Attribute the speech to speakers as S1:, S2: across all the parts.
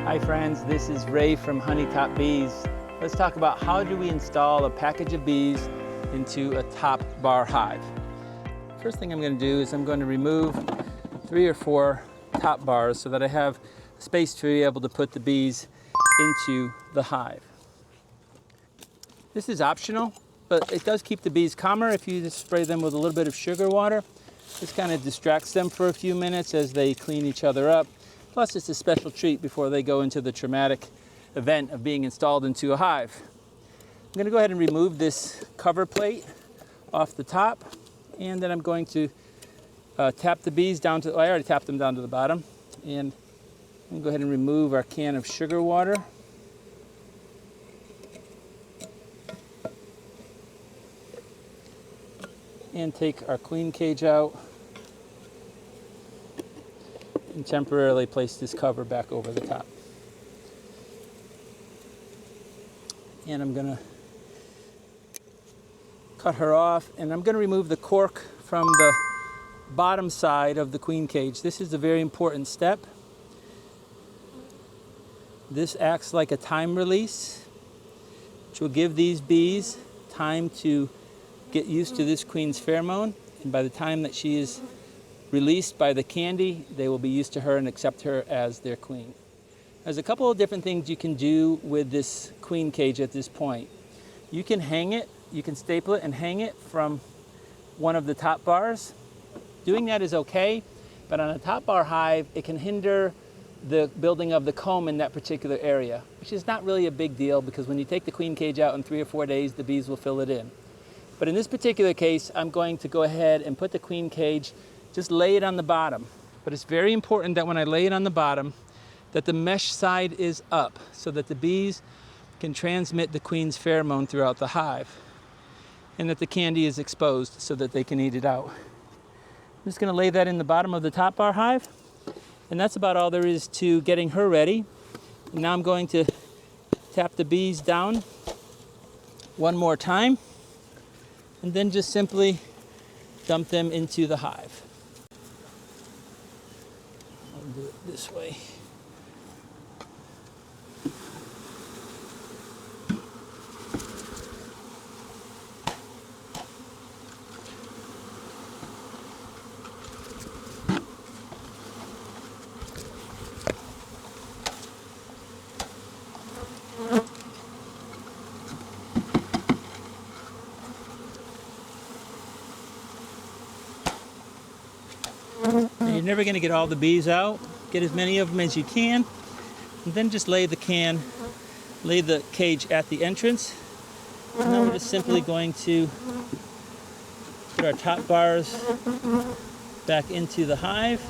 S1: Hi friends, this is Ray from Honey Top Bees. Let's talk about how do we install a package of bees into a top bar hive. First thing I'm going to do is I'm going to remove 3 or 4 top bars so that I have space to be able to put the bees into the hive. This is optional, but it does keep the bees calmer if you just spray them with a little bit of sugar water. This kind of distracts them for a few minutes as they clean each other up. Plus, it's a special treat before they go into the traumatic event of being installed into a hive. I'm going to go ahead and remove this cover plate off the top, and then I'm going to tap the bees down to, well, I already tapped them down to the bottom, and I'm going to go ahead and remove our can of sugar water. And take our queen cage out and temporarily place this cover back over the top. And I'm going to cut her off, and I'm going to remove the cork from the bottom side of the queen cage. This is a very important step. This acts like a time release, which will give these bees time to get used to this queen's pheromone, and by the time that she is released by the candy, they will be used to her and accept her as their queen. There's a couple of different things you can do with this queen cage at this point. You can hang it, you can staple it and hang it from one of the top bars. Doing that is okay, but on a top bar hive, it can hinder the building of the comb in that particular area, which is not really a big deal because when you take the queen cage out in 3 or 4 days, the bees will fill it in. But in this particular case, I'm going to go ahead and put the queen cage, just lay it on the bottom. But it's very important that when I lay it on the bottom, that the mesh side is up so that the bees can transmit the queen's pheromone throughout the hive, and that the candy is exposed so that they can eat it out. I'm just going to lay that in the bottom of the top bar hive, and that's about all there is to getting her ready. And now I'm going to tap the bees down one more time, and then just simply dump them into the hive. I'll do it this way. Now, you're never going to get all the bees out. Get as many of them as you can, and then just lay the cage at the entrance. And then we're just simply going to put our top bars back into the hive.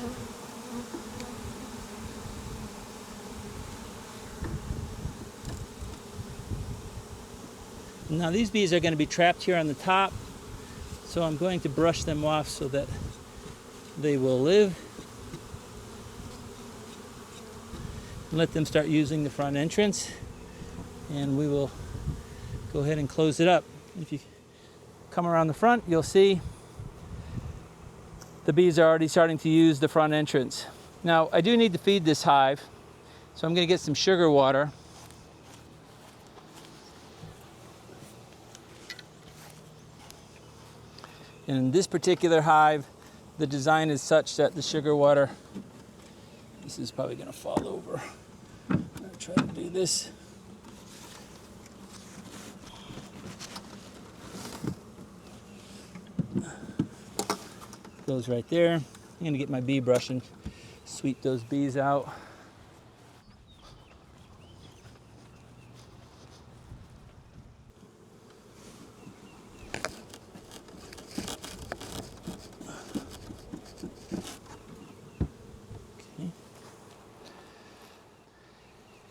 S1: Now these bees are going to be trapped here on the top, so I'm going to brush them off so that they will live. Let them start using the front entrance, and we will go ahead and close it up. If you come around the front, you'll see the bees are already starting to use the front entrance. Now, I do need to feed this hive, so I'm going to get some sugar water. And in this particular hive, the design is such that the sugar water, this is probably going to fall over. I'm going to try to do this. Goes right there. I'm going to get my bee brush and sweep those bees out.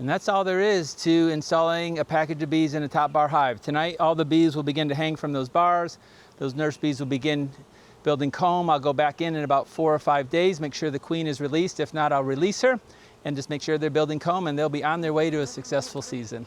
S1: And that's all there is to installing a package of bees in a top bar hive. Tonight, all the bees will begin to hang from those bars. Those nurse bees will begin building comb. I'll go back in about 4 or 5 days, make sure the queen is released. If not, I'll release her and just make sure they're building comb, and they'll be on their way to a successful season.